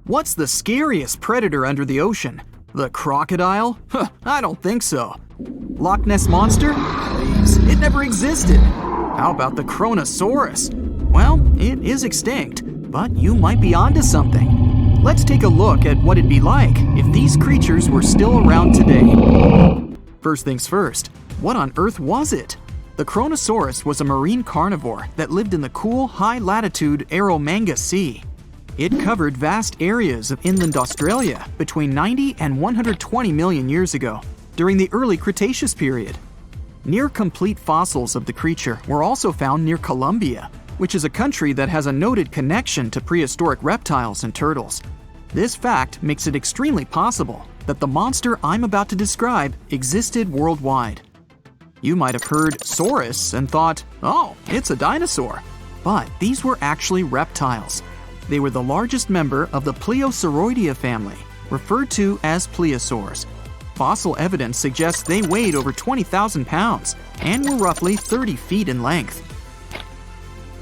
What's the scariest predator under the ocean? The crocodile? I don't think so. Loch Ness monster? Please, it never existed. How about the Kronosaurus? Well, it is extinct, but you might be onto something. Let's take a look at what it'd be like if these creatures were still around today. First things first, what on earth was it? The Kronosaurus was a marine carnivore that lived in the cool, high-latitude Eromanga Sea. It covered vast areas of inland Australia between 90 and 120 million years ago, during the early Cretaceous period. Near-complete fossils of the creature were also found near Colombia, which is a country that has a noted connection to prehistoric reptiles and turtles. This fact makes it extremely possible that the monster I'm about to describe existed worldwide. You might have heard saurus and thought, oh, it's a dinosaur. But these were actually reptiles. They were the largest member of the Plesiosauridae family, referred to as plesiosaurs. Fossil evidence suggests they weighed over 20,000 pounds and were roughly 30 feet in length.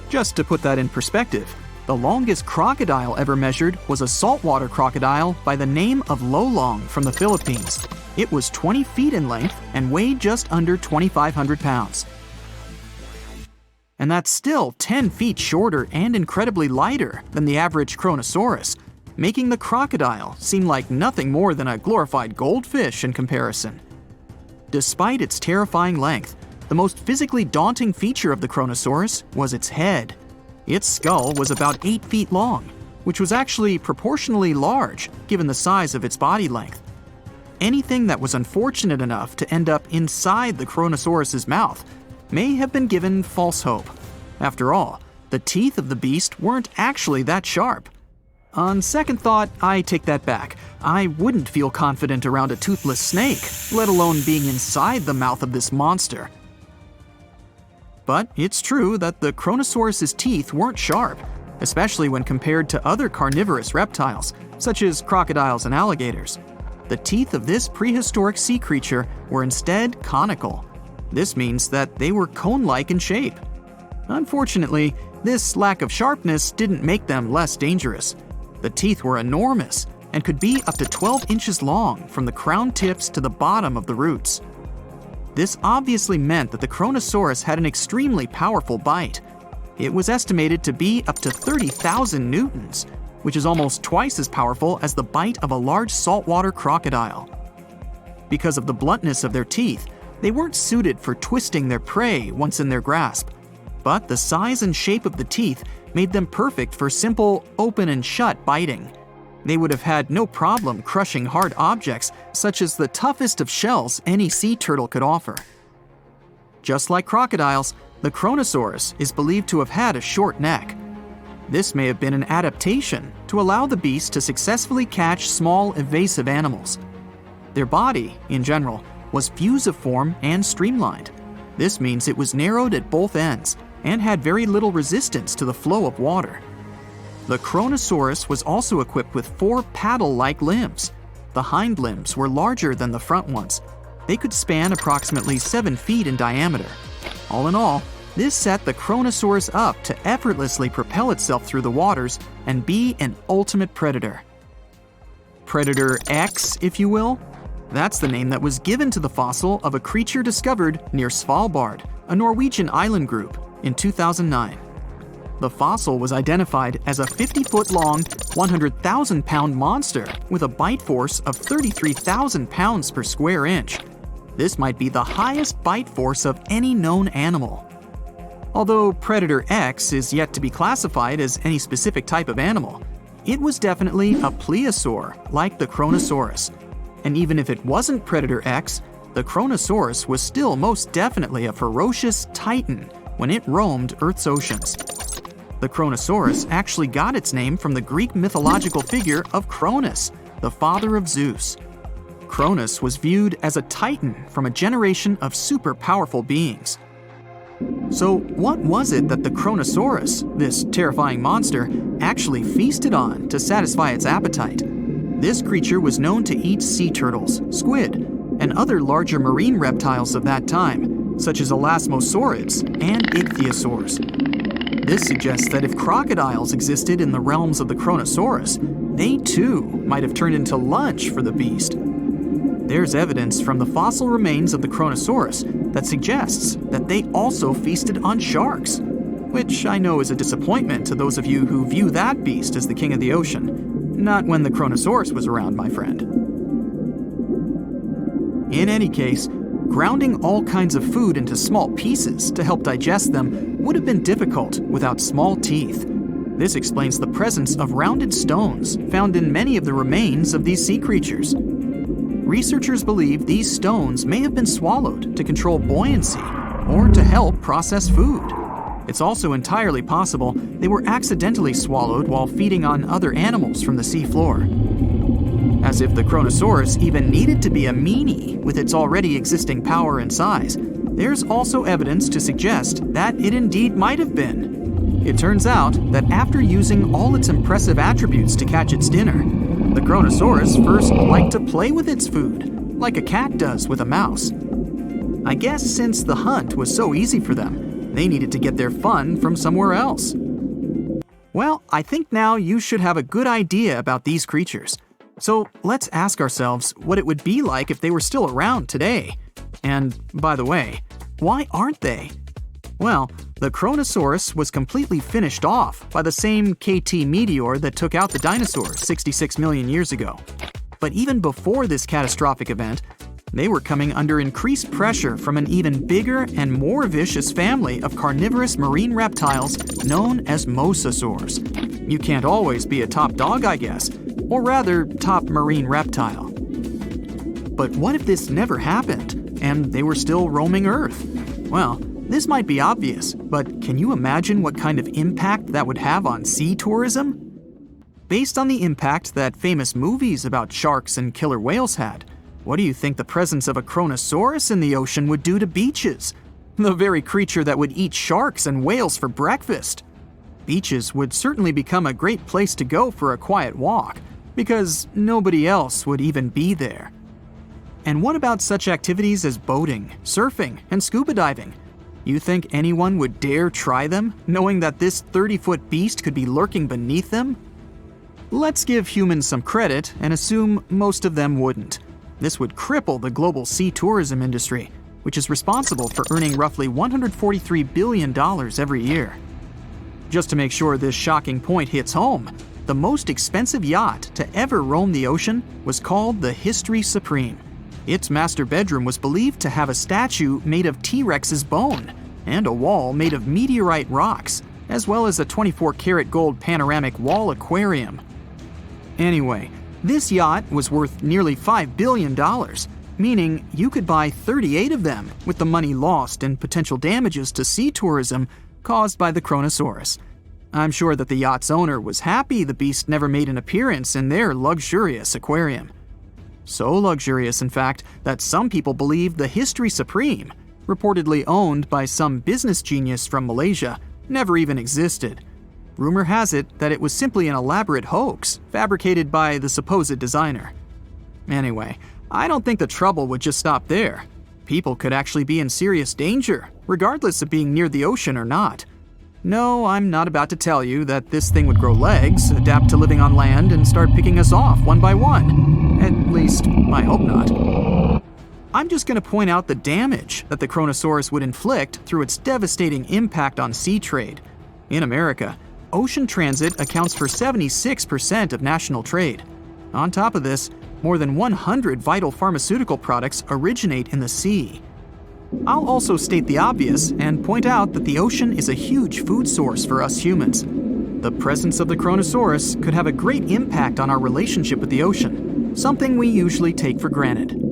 Just to put that in perspective, the longest crocodile ever measured was a saltwater crocodile by the name of Lolong from the Philippines. It was 20 feet in length and weighed just under 2,500 pounds. And that's still 10 feet shorter and incredibly lighter than the average Kronosaurus, making the crocodile seem like nothing more than a glorified goldfish in comparison. Despite its terrifying length, the most physically daunting feature of the Kronosaurus was its head. Its skull was about 8 feet long, which was actually proportionally large given the size of its body length. Anything that was unfortunate enough to end up inside the Kronosaurus's mouth may have been given false hope. After all, the teeth of the beast weren't actually that sharp. On second thought, I take that back. I wouldn't feel confident around a toothless snake, let alone being inside the mouth of this monster. But it's true that the Kronosaurus's teeth weren't sharp, especially when compared to other carnivorous reptiles, such as crocodiles and alligators. The teeth of this prehistoric sea creature were instead conical. This means that they were cone-like in shape. Unfortunately, this lack of sharpness didn't make them less dangerous. The teeth were enormous and could be up to 12 inches long from the crown tips to the bottom of the roots. This obviously meant that the Kronosaurus had an extremely powerful bite. It was estimated to be up to 30,000 newtons, which is almost twice as powerful as the bite of a large saltwater crocodile. Because of the bluntness of their teeth, they weren't suited for twisting their prey once in their grasp, but the size and shape of the teeth made them perfect for simple open and shut biting. They would have had no problem crushing hard objects such as the toughest of shells any sea turtle could offer. Just like crocodiles, the Kronosaurus is believed to have had a short neck. This may have been an adaptation to allow the beast to successfully catch small evasive animals. Their body, in general, was fusiform and streamlined. This means it was narrowed at both ends and had very little resistance to the flow of water. The Kronosaurus was also equipped with 4 paddle-like limbs. The hind limbs were larger than the front ones. They could span approximately 7 feet in diameter. All in all, this set the Kronosaurus up to effortlessly propel itself through the waters and be an ultimate predator. Predator X, if you will? That's the name that was given to the fossil of a creature discovered near Svalbard, a Norwegian island group, in 2009. The fossil was identified as a 50-foot-long, 100,000-pound monster with a bite force of 33,000 pounds per square inch. This might be the highest bite force of any known animal. Although Predator X is yet to be classified as any specific type of animal, it was definitely a plesiosaur like the Kronosaurus. And even if it wasn't Predator X, the Kronosaurus was still most definitely a ferocious titan when it roamed Earth's oceans. The Kronosaurus actually got its name from the Greek mythological figure of Kronos, the father of Zeus. Kronos was viewed as a titan from a generation of super powerful beings. So what was it that the Kronosaurus, this terrifying monster, actually feasted on to satisfy its appetite? This creature was known to eat sea turtles, squid, and other larger marine reptiles of that time, such as elasmosaurids and ichthyosaurs. This suggests that if crocodiles existed in the realms of the Kronosaurus, they too might have turned into lunch for the beast. There's evidence from the fossil remains of the Kronosaurus that suggests that they also feasted on sharks, which I know is a disappointment to those of you who view that beast as the king of the ocean. Not when the Kronosaurus was around, my friend. In any case, grounding all kinds of food into small pieces to help digest them would have been difficult without small teeth. This explains the presence of rounded stones found in many of the remains of these sea creatures. Researchers believe these stones may have been swallowed to control buoyancy or to help process food. It's also entirely possible they were accidentally swallowed while feeding on other animals from the seafloor. As if the Kronosaurus even needed to be a meanie with its already existing power and size, there's also evidence to suggest that it indeed might have been. It turns out that after using all its impressive attributes to catch its dinner, the Kronosaurus first liked to play with its food, like a cat does with a mouse. I guess since the hunt was so easy for them, they needed to get their fun from somewhere else. Well, I think now you should have a good idea about these creatures. So let's ask ourselves what it would be like if they were still around today. And by the way, why aren't they? Well, the Kronosaurus was completely finished off by the same KT meteor that took out the dinosaurs 66 million years ago. But even before this catastrophic event, they were coming under increased pressure from an even bigger and more vicious family of carnivorous marine reptiles known as mosasaurs. You can't always be a top dog, I guess, or rather, top marine reptile. But what if this never happened, and they were still roaming Earth? Well, this might be obvious, but can you imagine what kind of impact that would have on sea tourism? Based on the impact that famous movies about sharks and killer whales had, what do you think the presence of a Kronosaurus in the ocean would do to beaches? The very creature that would eat sharks and whales for breakfast. Beaches would certainly become a great place to go for a quiet walk, because nobody else would even be there. And what about such activities as boating, surfing, and scuba diving? You think anyone would dare try them, knowing that this 30-foot beast could be lurking beneath them? Let's give humans some credit and assume most of them wouldn't. This would cripple the global sea tourism industry, which is responsible for earning roughly $143 billion every year. Just to make sure this shocking point hits home, the most expensive yacht to ever roam the ocean was called the History Supreme. Its master bedroom was believed to have a statue made of T-Rex's bone and a wall made of meteorite rocks, as well as a 24-karat gold panoramic wall aquarium. Anyway, this yacht was worth nearly $5 billion, meaning you could buy 38 of them with the money lost in potential damages to sea tourism caused by the Kronosaurus. I'm sure that the yacht's owner was happy the beast never made an appearance in their luxurious aquarium. So luxurious, in fact, that some people believe the History Supreme, reportedly owned by some business genius from Malaysia, never even existed. Rumor has it that it was simply an elaborate hoax fabricated by the supposed designer. Anyway, I don't think the trouble would just stop there. People could actually be in serious danger, regardless of being near the ocean or not. No, I'm not about to tell you that this thing would grow legs, adapt to living on land, and start picking us off one by one. At least, I hope not. I'm just going to point out the damage that the Kronosaurus would inflict through its devastating impact on sea trade. In America, ocean transit accounts for 76% of national trade. On top of this, more than 100 vital pharmaceutical products originate in the sea. I'll also state the obvious and point out that the ocean is a huge food source for us humans. The presence of the Kronosaurus could have a great impact on our relationship with the ocean, something we usually take for granted.